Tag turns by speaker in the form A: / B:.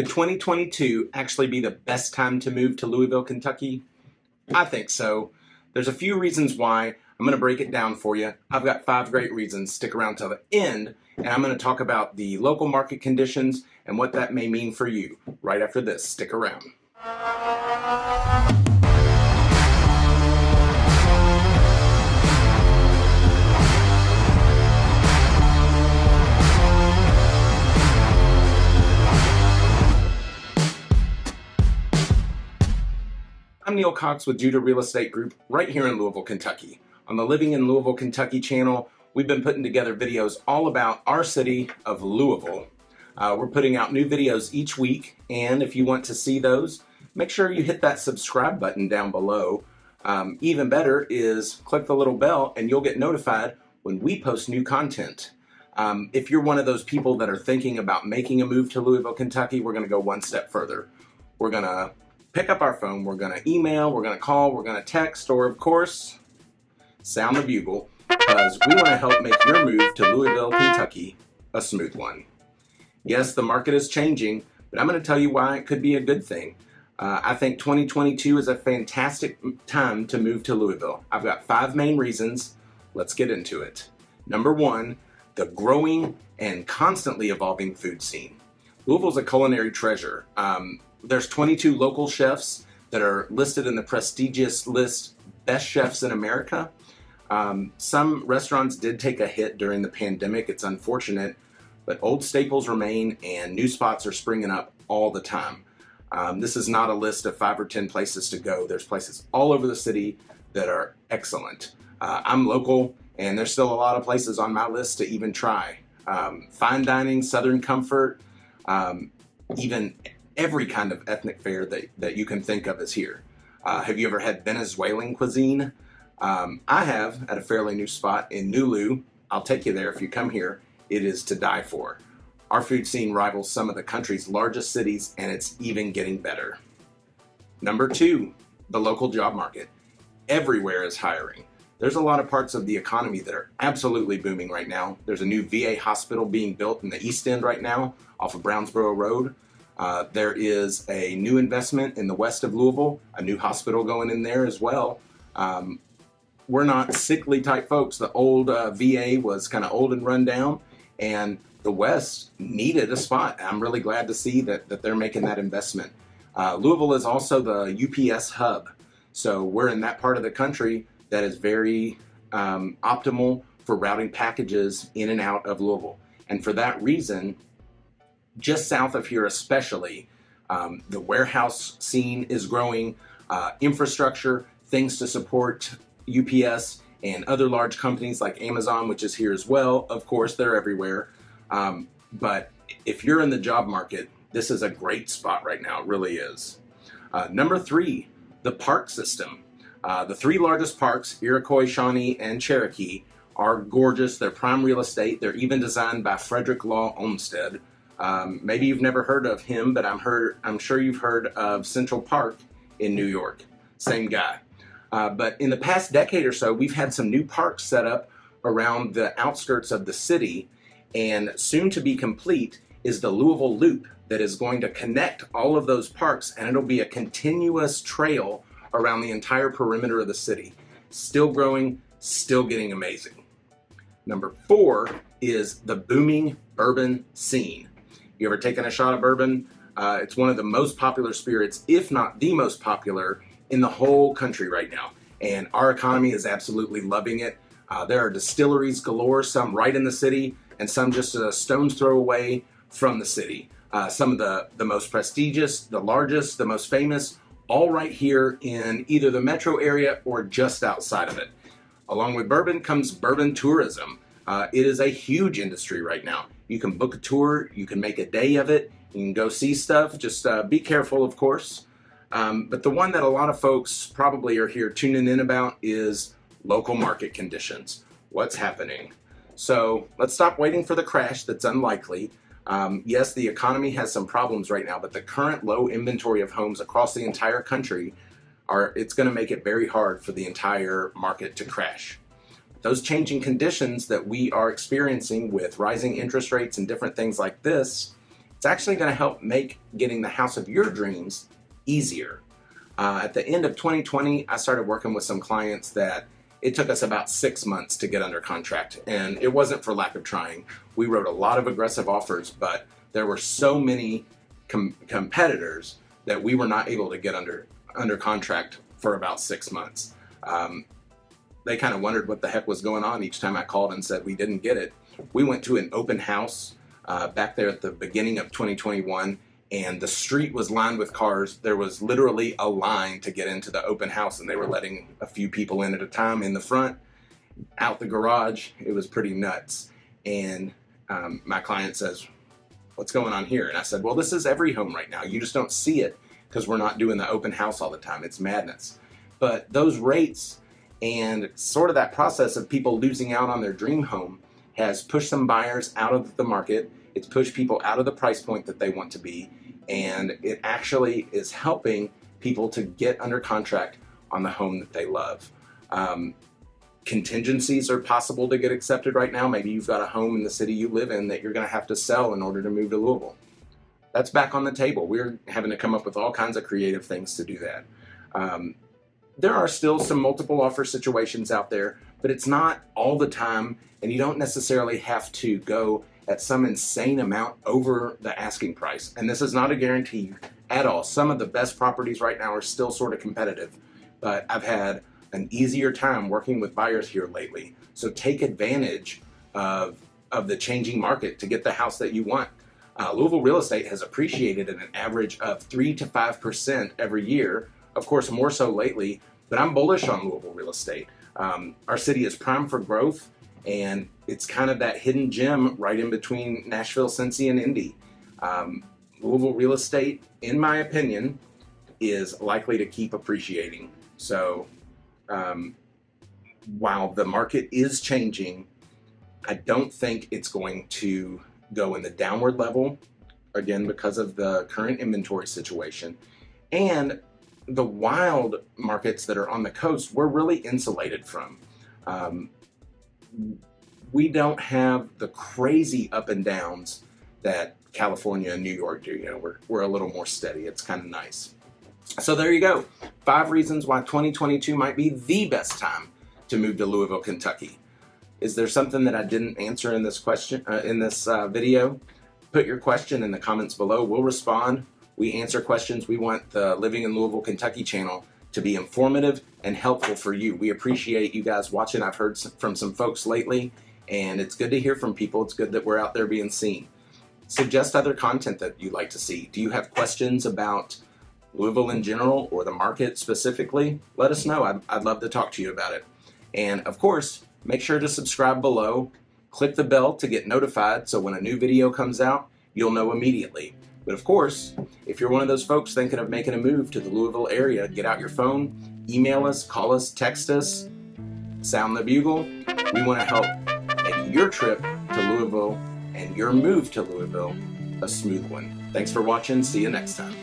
A: Could 2022 actually be the best time to move to Louisville, Kentucky? I think so. There's a few reasons why. I'm going to break it down for you. I've got 5 great reasons. Stick around till the end, and I'm going to talk about the local market conditions and what that may mean for you right after this. Stick around. I'm Neal with Judah Real Estate Group right here in Louisville, Kentucky. On the Living in Louisville, Kentucky channel, we've been putting together videos all about our city of Louisville. We're putting out new videos each week, and if you want to see those, make sure you hit that subscribe button down below. Even better is click the little bell and you'll get notified when we post new content. If you're one of those people that are thinking about making a move to Louisville, Kentucky, we're going to go one step further. We're going to pick up our phone, we're going to email, we're going to call, we're going to text, or of course, sound the bugle, because we want to help make your move to Louisville, Kentucky a smooth one. Yes, the market is changing, but I'm going to tell you why it could be a good thing. I think 2022 is a fantastic time to move to Louisville. I've got 5 main reasons. Let's get into it. Number 1, the growing and constantly evolving food scene. Louisville's a culinary treasure. There's 22 local chefs that are listed in the prestigious list Best Chefs in America. Some restaurants did take a hit during the pandemic. It's unfortunate, but old staples remain and new spots are springing up all the time. This is not a list of 5 or 10 places to go. There's places all over the city that are excellent. I'm local, and there's still a lot of places on my list to even try. Fine dining, Southern comfort, even every kind of ethnic fare that you can think of is here. Have you ever had Venezuelan cuisine? I have at a fairly new spot in Nulu. I'll take you there if you come here. It is to die for. Our food scene rivals some of the country's largest cities, and it's even getting better. Number 2, the local job market. Everywhere is hiring. There's a lot of parts of the economy that are absolutely booming right now. There's a new VA hospital being built in the East End right now off of Brownsboro Road. There is a new investment in the west of Louisville, a new hospital going in there as well. We're not sickly type folks. The old VA was kind of old and run down, and the west needed a spot. I'm really glad to see that they're making that investment. Louisville is also the UPS hub, so we're in that part of the country that is very optimal for routing packages in and out of Louisville. And for that reason, just south of here especially, the warehouse scene is growing, infrastructure, things to support UPS and other large companies like Amazon, which is here as well. Of course, they're everywhere. But if you're in the job market, this is a great spot right now. It really is. Number 3, the park system. The 3 largest parks, Iroquois, Shawnee, and Cherokee, are gorgeous. They're prime real estate. They're even designed by Frederick Law Olmsted. Maybe you've never heard of him, but I'm sure you've heard of Central Park in New York. Same guy. But in the past decade or so, we've had some new parks set up around the outskirts of the city, and soon to be complete is the Louisville Loop that is going to connect all of those parks, and it'll be a continuous trail around the entire perimeter of the city. Still growing, still getting amazing. Number 4 is the booming bourbon scene. You ever taken a shot of bourbon? It's one of the most popular spirits, if not the most popular, in the whole country right now. And our economy is absolutely loving it. There are distilleries galore, some right in the city, and some just a stone's throw away from the city. Some of the most prestigious, the largest, the most famous, all right here in either the metro area or just outside of it. Along with bourbon comes bourbon tourism. It is a huge industry right now. You can book a tour, you can make a day of it, you can go see stuff. Just be careful, of course. But the one that a lot of folks probably are here tuning in about is local market conditions. What's happening? So let's stop waiting for the crash that's unlikely. Yes, the economy has some problems right now, but the current low inventory of homes across the entire country it's going to make it very hard for the entire market to crash. Those changing conditions that we are experiencing with rising interest rates and different things like this It's actually going to help make getting the house of your dreams easier. At the end of 2020, I started working with some clients that it took us about 6 months to get under contract, and it wasn't for lack of trying. We wrote a lot of aggressive offers, but there were so many competitors that we were not able to get under contract for about 6 months. They kind of wondered what the heck was going on each time I called and said we didn't get it. We went to an open house back there at the beginning of 2021, and the street was lined with cars. There was literally a line to get into the open house, and they were letting a few people in at a time in the front, out the garage. It was pretty nuts. And my client says, "What's going on here?" And I said, "Well, this is every home right now. You just don't see it because we're not doing the open house all the time. It's madness." But those rates and sort of that process of people losing out on their dream home has pushed some buyers out of the market. It's pushed people out of the price point that they want to be, and it actually is helping people to get under contract on the home that they love. Contingencies are possible to get accepted right now. Maybe you've got a home in the city you live in that you're going to have to sell in order to move to Louisville. That's back on the table. We're having to come up with all kinds of creative things to do that. There are still some multiple offer situations out there, but it's not all the time, and you don't necessarily have to go at some insane amount over the asking price. And this is not a guarantee at all. Some of the best properties right now are still sort of competitive, but I've had an easier time working with buyers here lately. So take advantage of the changing market to get the house that you want. Louisville real estate has appreciated at an average of 3 to 5% every year. Of course, more so lately, but I'm bullish on Louisville real estate. Our city is primed for growth, and it's kind of that hidden gem right in between Nashville, Cincy, and Indy. Louisville real estate, in my opinion, is likely to keep appreciating. So while the market is changing, I don't think it's going to go in the downward level, again, because of the current inventory situation. And the wild markets that are on the coast, we're really insulated from. We don't have the crazy up and downs that California and New York do. You know, we're a little more steady. It's kind of nice. So there you go. 5 reasons why 2022 might be the best time to move to Louisville, Kentucky. Is there something that I didn't answer in this question, in this video? Put your question in the comments below. We'll respond. We answer questions. We want the Living in Louisville, Kentucky channel to be informative and helpful for you. We appreciate you guys watching. I've heard from some folks lately, and it's good to hear from people. It's good that we're out there being seen. Suggest other content that you'd like to see. Do you have questions about Louisville in general or the market specifically? Let us know. I'd love to talk to you about it. And of course, make sure to subscribe below. Click the bell to get notified so when a new video comes out, you'll know immediately. But of course, if you're one of those folks thinking of making a move to the Louisville area, get out your phone, email us, call us, text us, sound the bugle. We want to help make your trip to Louisville and your move to Louisville a smooth one. Thanks for watching. See you next time.